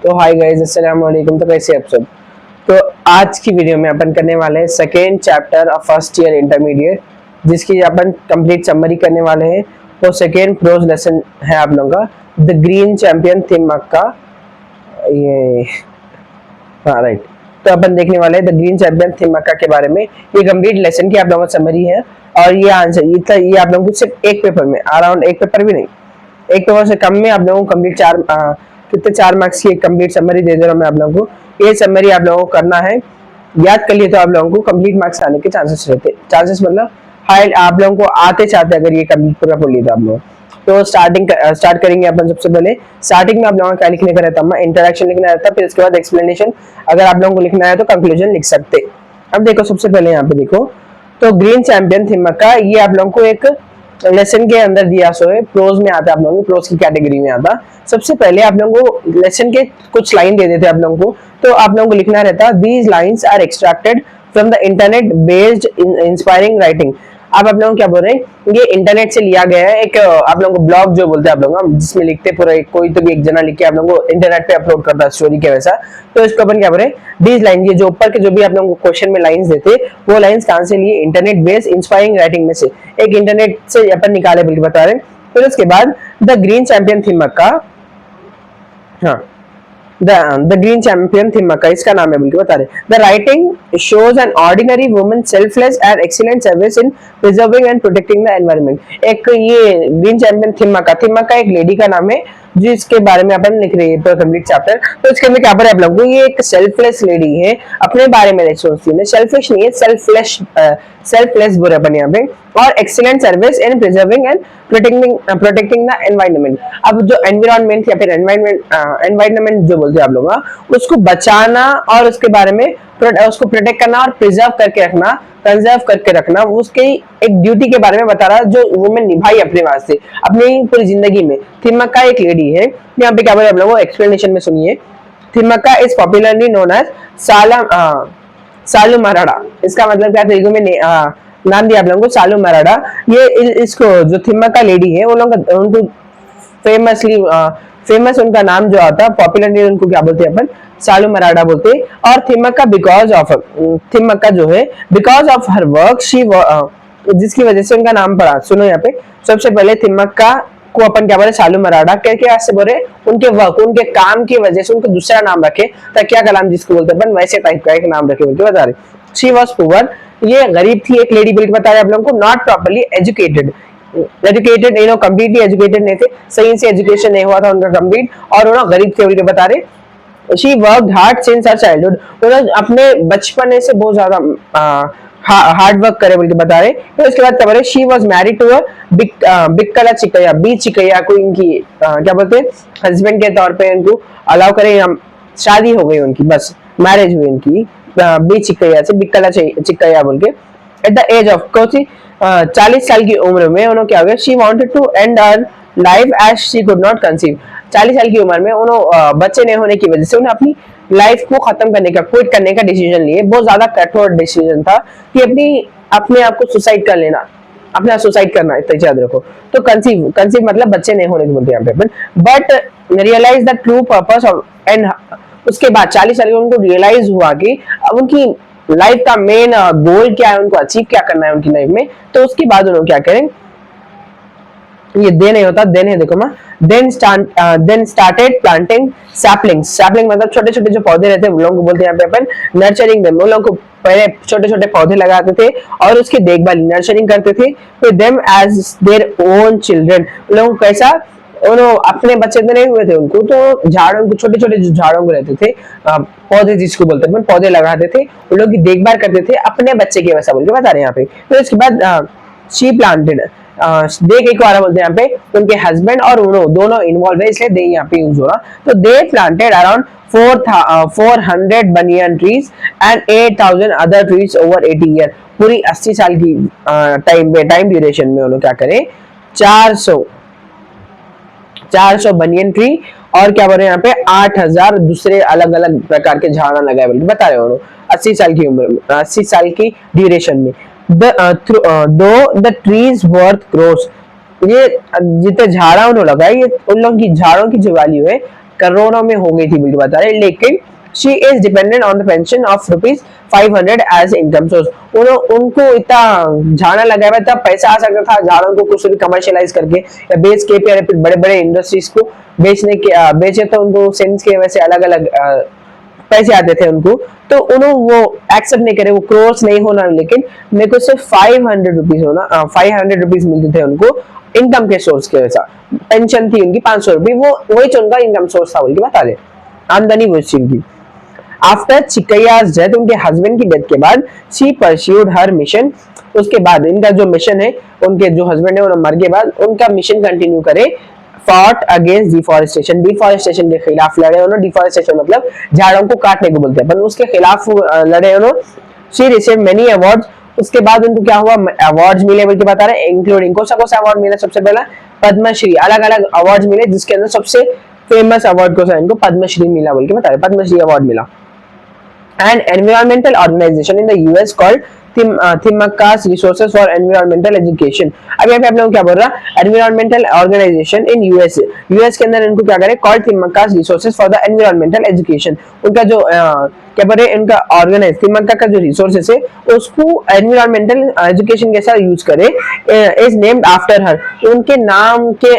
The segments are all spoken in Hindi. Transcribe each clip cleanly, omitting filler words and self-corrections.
तो हाय गाइस, अस्सलाम वालेकुम। तो कैसे आप सब। तो आज की वीडियो में अपन करने वाले हैं second chapter of first year intermediate, जिसकी अपन कंप्लीट समरी करने वाले हैं। तो सेकेंड प्रोज लेसन है आप लोगों का, द ग्रीन चैंपियन थिम्मक्का। ये हाँ राइट। तो अपन देखने वाले हैं द ग्रीन चैंपियन थिम्मक्का के बारे में। ये कंप्लीट लेसन की आप लोगों का समरी है और ये आंसर ये आप लोगों को सिर्फ एक पेपर में, अराउंड एक पेपर भी नहीं, एक पेपर से कम में आप लोगों को कंप्लीट कितने 4 मार्क्स की एक कंप्लीट समरी दे दे रहा हूँ मैं आप लोगों को। ये समरी आप लोगों को करना है, याद कर लिए तो आप लोगों को कंप्लीट मार्क्स आने के चांसेस रहते। चांसेस मतलब हाई आप लोगों को आते चाहते अगर ये कंप्लीट पूरा पढ़ लिए तो आप लोग। तो स्टार्ट करेंगे अपन। सबसे पहले स्टार्टिंग में आप लोगों को क्या लिखने का रहता है, इंट्रोडक्शन लिखना रहता है, फिर उसके बाद एक्सप्लेनेशन। अगर आप लोगों को लिखना है तो कंक्लूजन लिख सकते। अब देखो सबसे पहले यहाँ पे देखो, तो ग्रीन चैंपियन थिम्मक्का ये आप लोगों को एक लेसन के अंदर दिया सो है, प्रोज में आता है, आप लोगों को प्रोज की कैटेगरी में आता। सबसे पहले आप लोगों को लेसन के कुछ लाइन दे देते आप लोगों को, तो आप लोगों को लिखना रहता, these lines are extracted from the internet based inspiring writing. अब आप लोग क्या बोल रहे हैं, ये इंटरनेट से लिया गया है। एक आप लोगों को ब्लॉग जो बोलते हैं आप लोग, जिसमें लिखते पूरा कोई तो भी एक जना लिख के आप लोगों को इंटरनेट पे अपलोड करता है स्टोरी के वैसा। तो इसको अपन क्या बोल रहे हैं, दीज लाइन, ये जो ऊपर के जो भी आप लोगों को क्वेश्चन में लाइंस देते, वो लाइंस कहां से लिए, इंटरनेट बेस्ड इंस्पायरिंग राइटिंग में से, एक इंटरनेट से अपन निकाले बोल के बता रहे हैं। फिर उसके बाद द ग्रीन चैंपियन थिम्मक्का, हाँ द ग्रीन चैंपियन थिम्मक्का इसका नाम है बोल के बता रहे। The writing shows an ordinary woman selfless and excellent service in preserving and protecting the environment. एक ये ग्रीन चैंपियन थिम्मक्का एक लेडी का नाम है जिसके बारे में अपन लिख रहे हैं तो कंप्लीट चैप्टर। तो इसके अंदर क्या पर आप लोगों को, ये एक सेल्फलेस लेडी है, अपने बारे में नहीं सोचती है, सेल्फिश नहीं है, सेल्फलेस बोल रहे अपन यहाँ पे, और excellent service in preserving and protecting the environment. अब जो एनवायरनमेंट या फिर एनवायरनमेंट जो बोलते हैं आप लोग, उसको बचाना और उसके बारे में उसको प्रोटेक्ट करना और प्रिजर्व करके रखना, कंजर्व करके रखना, उसकी एक ड्यूटी के बारे में बता रहा जो वुमेन निभाई अपने वास्ते अपनी पूरी जिंदगी में। थिम्मक्का एक लेडी है। यहाँ पे क्या बोले आप लोगों को, एक्सप्लेनेशन में सुनिए। थिम्मक्का इज पॉपुलरली नोन एज सालू मराठा। इसका मतलब क्या, तेलुगु में नाम दिया आप लोगों को सालू मराठा। ये इसको जो थिम्मक्का लेडी है वो लोग उनको फेमस उनका नाम जो आता है, पॉपुलरली उनको क्या बोलते हैं अपन, सालू मराठा बोलते हैं। और थिम्मक्का जो है बिकॉज ऑफ हर वर्क जिसकी वजह से उनका नाम पड़ा। सुनो यहाँ पे, सबसे पहले थिम्मक्का को अपन क्या बोले, सालू मराठा क्या से बोले, उनके वर्क, उनके काम की वजह से उनको दूसरा नाम रखे, तकिया कलाम जिसको बोलते हैं अपन, वैसे टाइप का एक नाम रखे बोल के बता रहे। शी वॉज पुअर, ये गरीब थी, एक लेडी बोल के बता रहे आप लोगों को। Not properly educated completely educated नहीं थे, सही से एजुकेशन नहीं हुआ था उनका कंप्लीट, और उन्होंने गरीब थे बोल के बता रहे। She worked hard since her childhood, उन्होंने अपने बचपन से बहुत ज्यादा हार्ड वर्क करे बोल के बता रहे। फिर उसके बाद क्या बोले, she was married to a Bikkala Chikkaiah, B Chikkaiah को इनकी क्या बोलते हैं, हस्बैंड के तौर पे इनको अलाउ करे, शादी हो गई उनकी, बस मैरिज हुई इनकी बी चिकैया से, बिक्कला चिकैया बोल के। एट द एज ऑफ 40 साल की उम्र में उन्होंने क्या हो गया, she wanted to end her life as she could not conceive. 40 साल की उम्र में उन्होंने बच्चे नहीं होने की वजह से उन्हें अपनी लाइफ को खत्म करने का, क्विट करने का डिसीजन लिए। बहुत ज्यादा कठोर डिसीजन था कि अपने आप को सुसाइड कर लेना, अपना सुसाइड करना, इतना याद रखो। तो कंसीव मतलब बच्चे नहीं होने के बोलते हैं यहाँ पे। But realize the true purpose of and उसके बाद 40 साल के उनको रियलाइज हुआ कि अब उनकी लाइफ का मेन गोल क्या है, उनको अचीव क्या करना है उनकी लाइफ में। तो उसके बाद उन्होंने क्या करें, ये दे नहीं होता, देन है देखो माँ, then started planting saplings. Sapling मतलब छोटे छोटे जो पौधे रहते हैं, वो लोगों को बोलते हैं यहाँ पे अपन नर्चरिंग देम। वो लोगों को पहले छोटे छोटे पौधे लगाते थे और उसकी देखभाल नर्चरिंग करते थे, फिर them as their own children. लोगों को कैसा, उन्होंने अपने बच्चे तो नहीं हुए थे उनको, तो झाड़ों को, छोटे छोटे जो झाड़ों को रहते थे, पौधे जिसको बोलते हैं, पौधे लगाते थे, उन लोगों की देखभाल करते थे अपने बच्चे के वैसा बोल के बता रहे हैं यहाँ पे। फिर उसके बाद शी प्लांटेड, देख एक बार बोलते हैं यहाँ पे, उनके हस्बैंड और उन्होंने दोनों इन्वॉल्व है, इसलिए दे यहाँ पे यूज हो रहा। तो they planted around 400 banyan trees and 8000 other trees over 80 year. पूरी 80 साल की टाइम ड्यूरेशन में उन्होंने क्या करे, 400 बनियन ट्री और क्या बोल रहे हैं यहाँ पे 8000 दूसरे अलग अलग प्रकार के झाड़ा लगाए बोल बता रहे हो 80 साल की उम्र में, 80 साल की ड्यूरेशन में। दो द ट्रीज वर्थ ग्रोस, ये जितने झाड़ा उन्होंने लगाए, ये उन लोगों की झाड़ों की जो वैल्यू है करोड़ों में हो गई थी बोल के बता रहे, लेकिन she is dependent on the pension of rupees 500 as income source। उनको इतना झाड़ा लगा हुआ था, पैसा आ सकता था झाड़ों को कुछ भी कमर्शियलाइज करके या बेच के, या फिर बड़े बड़े इंडस्ट्रीज को बेचने के बेचे तो उनको सेंस के वैसे अलग अलग पैसे आते थे उनको, तो उन्होंने वो एक्सेप्ट नहीं करे, वो क्रोर्स नहीं होना, लेकिन मेरे को सिर्फ 500 रुपीज होना, 500 रुपीज मिलते थे उनको इनकम के सोर्स के वैसा। पेंशन थी उनकी 500 रुपये, वो वही उनका इनकम सोर्स था बोल के बता दे, आमदनी वो की। आफ्टर चिकैया's डेथ, उनके हस्बैंड की डेथ के बाद, शी परस्यूड हर मिशन, उसके बाद इनका जो मिशन है, उनके जो हस्बैंड है वो मर के बाद उनका मिशन कंटिन्यू करे, फॉट अगेंस्ट डिफॉरेस्टेशन, डिफॉरेस्टेशन के खिलाफ लड़े उन्होंने। डिफॉरेस्टेशन मतलब झाड़ों को काटने को बोलते हैं, पर उसके खिलाफ लड़े उन्होंने। शी रिसीव्ड मेनी अवार्ड्स, उसके बाद उनको क्या हुआ, अवार्ड्स मिले बोल के बता रहे, इंक्लूडिंग कौन सा अवार्ड मिला, सबसे पहला पद्मश्री, अलग अलग अवार्ड्स मिले, जिसके अंदर सबसे फेमस अवार्ड कौन सा, इनको पद्मश्री मिला बोल के बता रहे, पद्मश्री अवार्ड मिला। An environmental organization in the US called Thimmakka's Resources for Environmental Education। अब यहाँ पे आप लोग क्या बोल रहा है, environmental organization in US के अंदर इनको क्या करें, called Thimmakka's Resources for the Environmental Education। उनका जो क्या बोल रहे हैं, इनका ऑर्गेनाइज थिम्मक्का का जो रिसोर्सेस है उसको एनवायरमेंटल एजुकेशन के साथ यूज करे, इज नेम्ड आफ्टर हर, उनके नाम के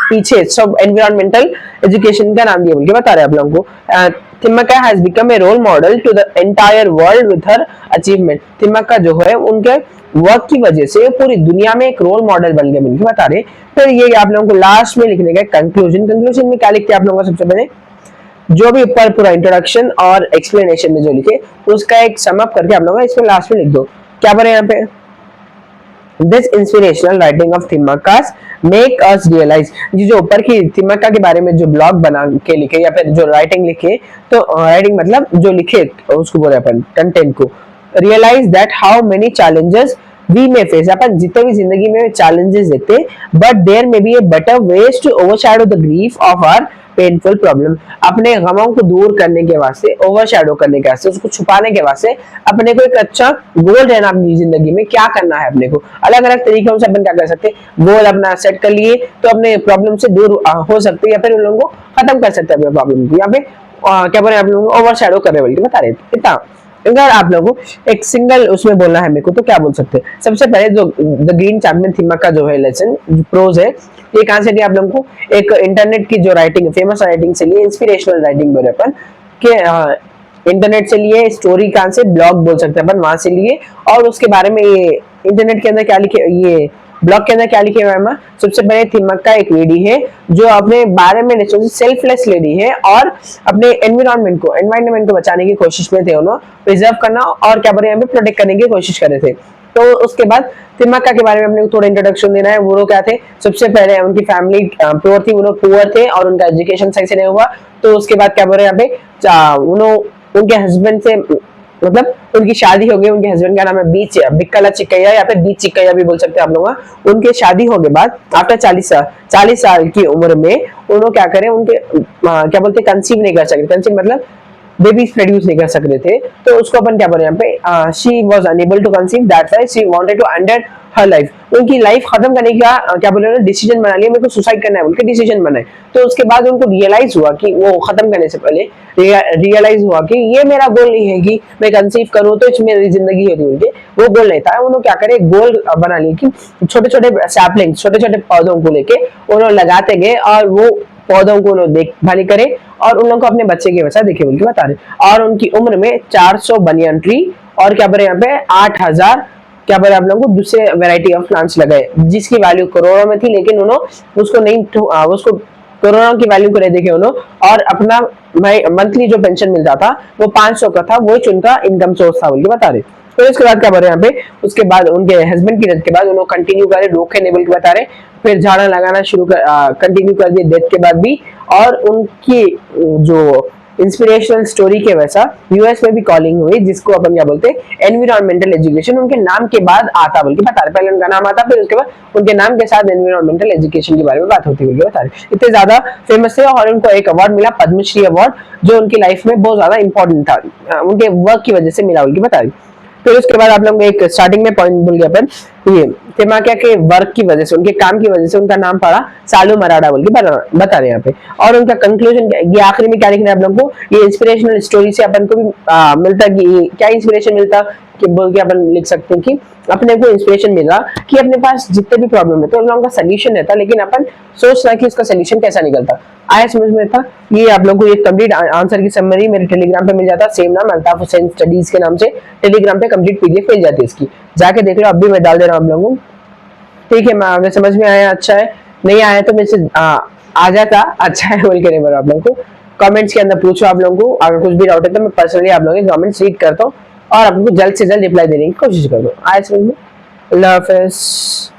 पीछे सब एनवायरमेंटल एजुकेशन का नाम दिया बोल के बता रहे हैं आप लोगों को। थिम्मक्का has become a role model to the entire world with her achievement। थिम्मक्का जो है उनके वर्क की वजह से पूरी दुनिया में एक रोल मॉडल बन गए बोल के बता रहे। फिर ये आप लोगों को लास्ट में लिखने का कंक्लूजन, कंक्लूजन में क्या लिखते हैं आप लोगों को, सबसे पहले जो भी ऊपर पूरा इंट्रोडक्शन और एक्सप्लेनेशन में जो लिखे उसका एक सम अप करके आप लोगों को इसमें लास्ट में लिख दो। क्या बोले यहाँ पे, This inspirational writing of Thimmakka's make us realize, जो ऊपर की थिम्मक्का के बारे में जो ब्लॉग बना के लिखे या फिर जो राइटिंग लिखे, तो राइटिंग मतलब जो लिखे उसको बोले अपन कंटेंट को, realise that how many challenges we may face, अपन जितने भी जिंदगी में चैलेंजेस देखते हैं, but there may be a better ways to overshadow the grief of our painful problem. अपने गमों को दूर करने के वास्ते, ओवरशैडो करने के वास्ते, उसको छुपाने के वास्ते अपने को एक अच्छा गोल रहना अपनी जिंदगी में, क्या करना है अपने को, अलग अलग तरीकों से अपन क्या कर सकते हैं, गोल अपना सेट कर लिए तो अपने प्रॉब्लम से दूर हो सकते हैं या फिर उन लोगों को खत्म कर सकते हैं अपने प्रॉब्लम को। यहाँ पे क्या बोले आप लोगों को, ओवरशैडो कर रहे बोल के बता रहे इतना। अगर आप लोगों को एक सिंगल उसमें बोलना है मेरे को, तो क्या बोल सकते हैं, सबसे पहले जो द ग्रीन चैंपियन थिम्मक्का जो है लेसन प्रोज है, ये कहां से लिया आप लोगों को, एक इंटरनेट की जो राइटिंग है, फेमस राइटिंग से लिए, इंस्पिरेशनल राइटिंग बोले अपन के, इंटरनेट से लिए, स्टोरी कहां से, ब्लॉग बोल सकते हैं अपन, वहां से लिए। और उसके बारे में ये इंटरनेट के अंदर क्या लिखे, ये ब्लॉग के अंदर क्या लिखे हुए हैं, सबसे पहले थिम्मक्का एक लेडी है जो अपने बारे में सेल्फलेस लेडी है और अपने एनवायरनमेंट को बचाने की कोशिश में थे, उन्होंने प्रिजर्व करना और क्या बोले यहाँ पे प्रोटेक्ट करने की कोशिश कर रहे थे। तो उसके बाद थिम्मक्का के बारे में अपने को थोड़ा इंट्रोडक्शन देना है। वो लोग क्या थे, सबसे पहले उनकी फैमिली प्योर थी, वो लोग पुअर थे और उनका एजुकेशन सही से नहीं हुआ। तो उसके बाद क्या बोल रहे हैं यहाँ पे, उनके हस्बैंड से मतलब उनकी शादी हो गई, उनके हस्बैंड का नाम है बिक्कला चिक्कैया या फिर बीच चिक्कैया भी बोल सकते हैं आप लोग। उनके शादी होने के बाद आफ्टर 40 साल की उम्र में उन्होंने क्या करे, उनके क्या बोलते कंसीव नहीं कर सकते, कंसीव मतलब बेबी प्रोड्यूस नहीं कर सक रहे थे, तो उसको अपन क्या बोले यहाँ पे, she was unable to conceive, that's why she wanted to end her life. उनकी लाइफ खत्म करने का क्या बोले उन्होंने डिसीजन बना लिया, मेरे को सुसाइड करना है उनके डिसीजन बनाए। तो उसके बाद उनको रियलाइज हुआ कि वो खत्म करने से पहले रियलाइज हुआ कि ये मेरा गोल नहीं है कि मैं कंसीव करूं तो मेरी जिंदगी होती, उनके वो गोल नहीं था। उन्होंने क्या करे, गोल बना लिया कि छोटे छोटे सैपलिंग, छोटे छोटे पौधों को लेके उन्होंने लगाते गए और वो पौधों को देखभाली करे और उन लोगों को अपने बच्चे के वैसा देखे बोल के बता रहे। और उनकी उम्र में 400 बनियन ट्री और क्या बोले यहाँ पे 8000 क्या बोले आप लोगों को दूसरे वैरायटी ऑफ प्लांट्स लगाए, जिसकी वैल्यू करोड़ों में थी, लेकिन उन्होंने उसको नहीं, उसको करोड़ों की वैल्यू को नहीं देखे उन्होंने, और अपना मंथली जो पेंशन मिलता था वो 500 का था, वो उनका इनकम सोर्स था बोल के बता रहे। तो इसके बाद क्या बोल रहे हैं यहाँ पे, उसके बाद उनके हस्बैंड की डेथ के बाद उन्होंने कंटिन्यू करे, रोके नहीं बोल के बता रहे, फिर झाड़ा लगाना शुरू कर कंटिन्यू कर दिए डेथ के बाद भी। और उनकी जो इंस्पिरेशनल स्टोरी के वैसा यूएस में भी कॉलिंग हुई, जिसको अपन क्या बोलते हैं एनवायरमेंटल एजुकेशन, उनके नाम के बाद आता बोल के बता रहे। पहले उनका नाम आता, फिर उसके बाद उनके नाम के साथ एनवायरमेंटल एजुकेशन के बारे में बात होती हुई बता रहे। इतने ज्यादा फेमस थे और उनको एक अवार्ड मिला, पद्मश्री अवार्ड, जो उनकी लाइफ में बहुत ज्यादा इंपॉर्टेंट था, उनके वर्क की वजह से मिला बोल के बता रहे। फिर उसके बाद आप लोग एक स्टार्टिंग में पॉइंट बोल गया अपन, ये तेमाकिया के वर्क की वजह से, उनके काम की वजह से उनका नाम पड़ा सालू मराठा बोल के बता रहे हैं यहाँ पे। और उनका कंक्लूजन ये आखिरी में क्या लिखना है आप लोगों को, ये इंस्पिरेशनल स्टोरी से अपन को भी मिलता कि क्या इंस्पिरेशन मिलता कि बोल के अपन लिख सकते हैं कि अपने को इंस्पिरेशन मिला कि अपने पास जितने भी प्रॉब्लम है तो उन लोगों का सोल्यूशन रहता, लेकिन अपन सोचना कि उसका सोल्यूशन कैसा निकलता। आया समझ में था? ये आप लोगों को ये कंप्लीट आंसर की समरी मेरे टेलीग्राम पे मिल जाता, सेम नाम अल्ताफ हुसैन स्टडीज के नाम से टेलीग्राम पे कंप्लीट पीडीएफ मिल जाती है इसकी, जाके देख लो, अभी मैं डाल दे रहा हूँ आप लोगों को। ठीक है, मैं अगर समझ में आया अच्छा है, नहीं आया तो मेरे से आ जाता अच्छा है बोल के नहीं बोला आप लोगों को। कमेंट्स के अंदर पूछो आप लोगों को, अगर कुछ भी डाउट है तो मैं पर्सनली आप लोगों के कमेंट्स रीड करता हूँ और आप लोगों को जल्द से जल्द रिप्लाई देने की कोशिश करता हूँ। आया समझ में? अल्लाह हाफिज़।